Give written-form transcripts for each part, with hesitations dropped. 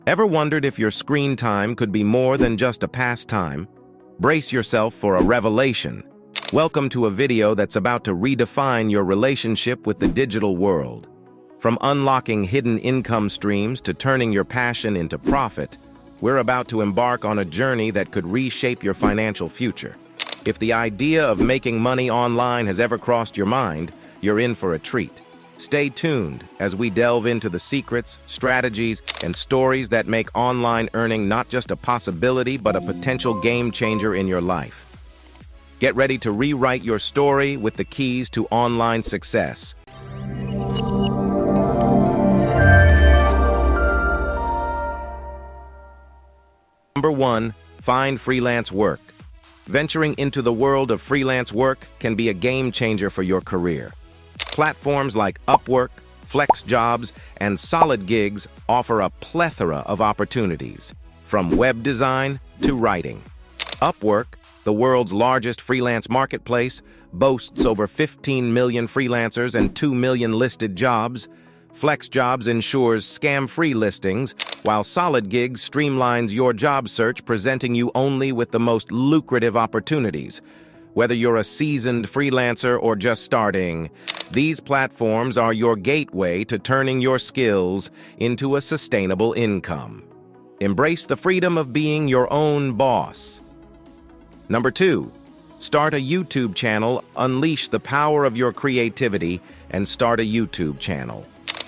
Ever wondered if your screen time could be more than just a pastime? Brace yourself for a revelation. Welcome to a video that's about to redefine your relationship with the digital world. From unlocking hidden income streams to turning your passion into profit, we're about to embark on a journey that could reshape your financial future. If the idea of making money online has ever crossed your mind, you're in for a treat. Stay tuned as we delve into the secrets, strategies, and stories that make online earning not just a possibility but a potential game changer in your life. Get ready to rewrite your story with the keys to online success. Number 1. Find freelance work. Venturing into the world of freelance work can be a game changer for your career. Platforms like Upwork, FlexJobs, and Solid Gigs offer a plethora of opportunities, from web design to writing. Upwork, the world's largest freelance marketplace, boasts over 15 million freelancers and 2 million listed jobs. FlexJobs ensures scam-free listings, while Solid Gigs streamlines your job search, presenting you only with the most lucrative opportunities. Whether you're a seasoned freelancer or just starting, these platforms are your gateway to turning your skills into a sustainable income. Embrace the freedom of being your own boss. Number 2. Start a YouTube channel. Unleash the power of your creativity and start a YouTube channel.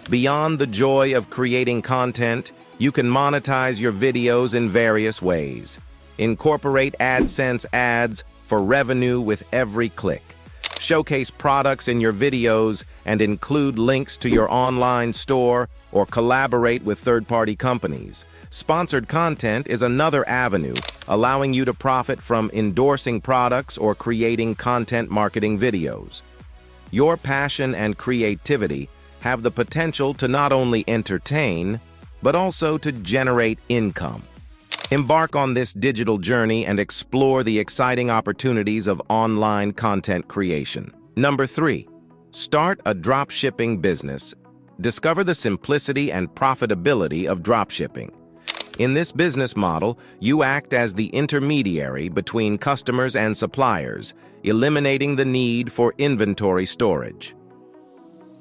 Beyond the joy of creating content, you can monetize your videos in various ways. Incorporate AdSense ads for revenue with every click. Showcase products in your videos and include links to your online store or collaborate with third-party companies. Sponsored content is another avenue, allowing you to profit from endorsing products or creating content marketing videos. Your passion and creativity have the potential to not only entertain, but also to generate income. Embark on this digital journey and explore the exciting opportunities of online content creation. Number 3. Start a dropshipping business. Discover the simplicity and profitability of dropshipping. In this business model, you act as the intermediary between customers and suppliers, eliminating the need for inventory storage.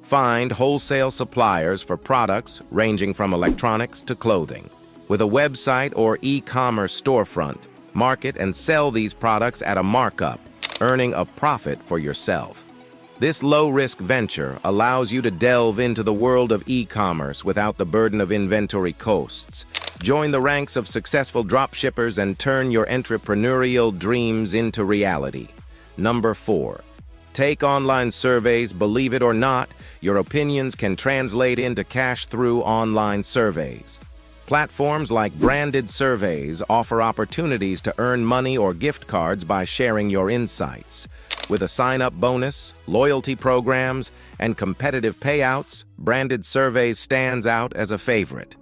Find wholesale suppliers for products ranging from electronics to clothing. With a website or e-commerce storefront, market and sell these products at a markup, earning a profit for yourself. This low-risk venture allows you to delve into the world of e-commerce without the burden of inventory costs. Join the ranks of successful dropshippers and turn your entrepreneurial dreams into reality. Number 4. Take online surveys. Believe it or not, your opinions can translate into cash through online surveys. Platforms like branded surveys offer opportunities to earn money or gift cards by sharing your insights. With a sign-up bonus, loyalty programs, and competitive payouts, branded surveys stands out as a favorite.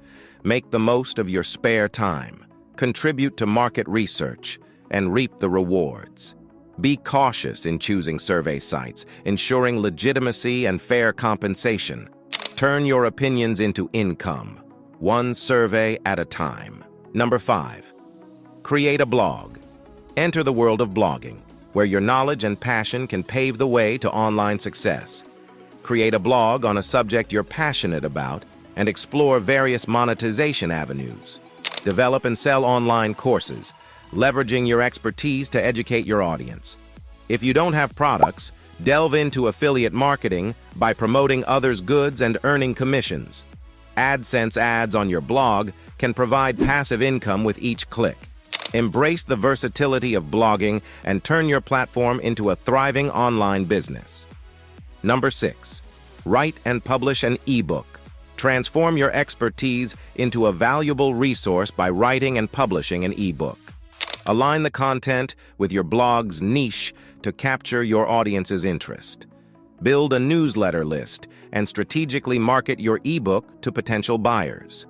Make the most of your spare time, contribute to market research, and reap the rewards. Be cautious in choosing survey sites, ensuring legitimacy and fair compensation. Turn your opinions into income, one survey at a time. Number 5. Create a blog. Enter the world of blogging, where your knowledge and passion can pave the way to online success. Create a blog on a subject you're passionate about and explore various monetization avenues. Develop and sell online courses, leveraging your expertise to educate your audience. If you don't have products, delve into affiliate marketing by promoting others' goods and earning commissions. AdSense ads on your blog can provide passive income with each click. Embrace the versatility of blogging and turn your platform into a thriving online business. Number 6. Write and publish an ebook. Transform your expertise into a valuable resource by writing and publishing an ebook. Align the content with your blog's niche to capture your audience's interest. Build a newsletter list and strategically market your ebook to potential buyers.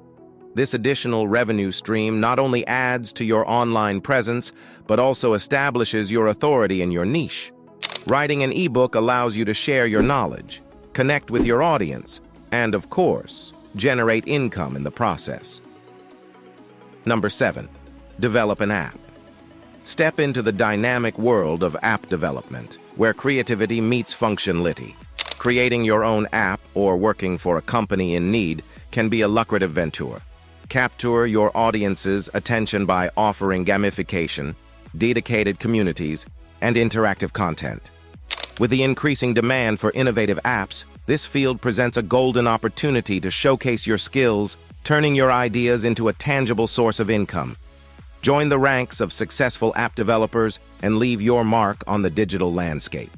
This additional revenue stream not only adds to your online presence, but also establishes your authority in your niche. Writing an ebook allows you to share your knowledge, connect with your audience, and, of course, generate income in the process. Number 7. Develop an app. Step into the dynamic world of app development, where creativity meets functionality. Creating your own app or working for a company in need can be a lucrative venture. Capture your audience's attention by offering gamification, dedicated communities, and interactive content. With the increasing demand for innovative apps, this field presents a golden opportunity to showcase your skills, turning your ideas into a tangible source of income. Join the ranks of successful app developers and leave your mark on the digital landscape.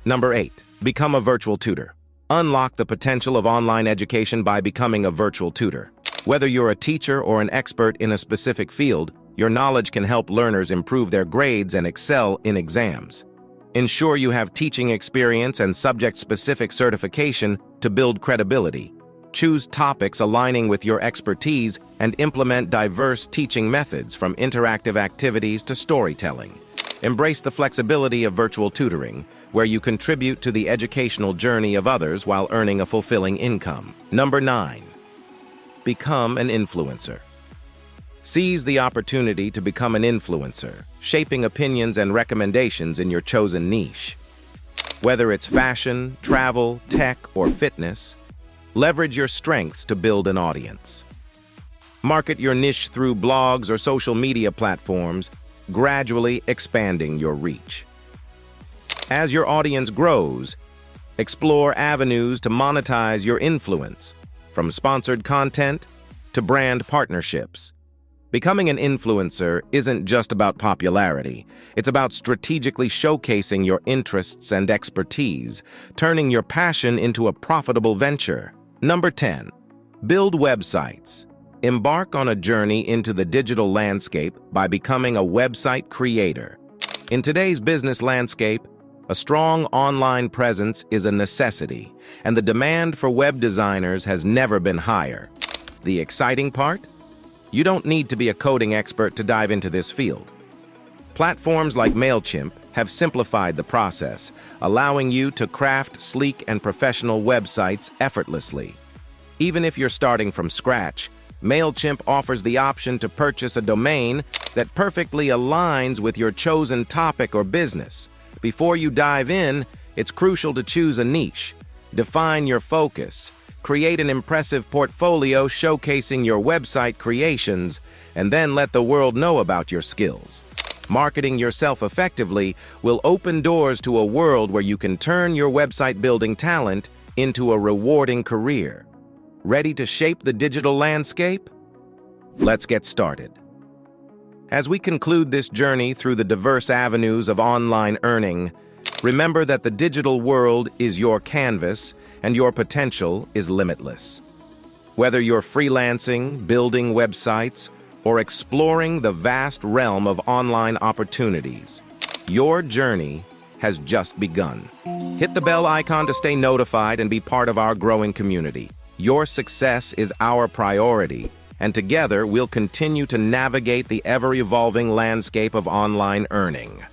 Number 8. Become a virtual tutor. Unlock the potential of online education by becoming a virtual tutor. Whether you're a teacher or an expert in a specific field, your knowledge can help learners improve their grades and excel in exams. Ensure you have teaching experience and subject-specific certification to build credibility. Choose topics aligning with your expertise and implement diverse teaching methods from interactive activities to storytelling. Embrace the flexibility of virtual tutoring, where you contribute to the educational journey of others while earning a fulfilling income. Number 9. Become an influencer. Seize the opportunity to become an influencer, shaping opinions and recommendations in your chosen niche. Whether it's fashion, travel, tech, or fitness, leverage your strengths to build an audience. Market your niche through blogs or social media platforms, gradually expanding your reach. As your audience grows, explore avenues to monetize your influence, from sponsored content to brand partnerships. Becoming an influencer isn't just about popularity. It's about strategically showcasing your interests and expertise, turning your passion into a profitable venture. Number 10. Build websites. Embark on a journey into the digital landscape by becoming a website creator. In today's business landscape, a strong online presence is a necessity, and the demand for web designers has never been higher. The exciting part? You don't need to be a coding expert to dive into this field. Platforms like MailChimp have simplified the process, allowing you to craft sleek and professional websites effortlessly. Even if you're starting from scratch, MailChimp offers the option to purchase a domain that perfectly aligns with your chosen topic or business. Before you dive in, it's crucial to choose a niche, define your focus, create an impressive portfolio showcasing your website creations, and then let the world know about your skills. Marketing yourself effectively will open doors to a world where you can turn your website building talent into a rewarding career. Ready to shape the digital landscape? Let's get started. As we conclude this journey through the diverse avenues of online earning, remember that the digital world is your canvas and your potential is limitless. Whether you're freelancing, building websites, or exploring the vast realm of online opportunities, your journey has just begun. Hit the bell icon to stay notified and be part of our growing community. Your success is our priority, and together we'll continue to navigate the ever-evolving landscape of online earning.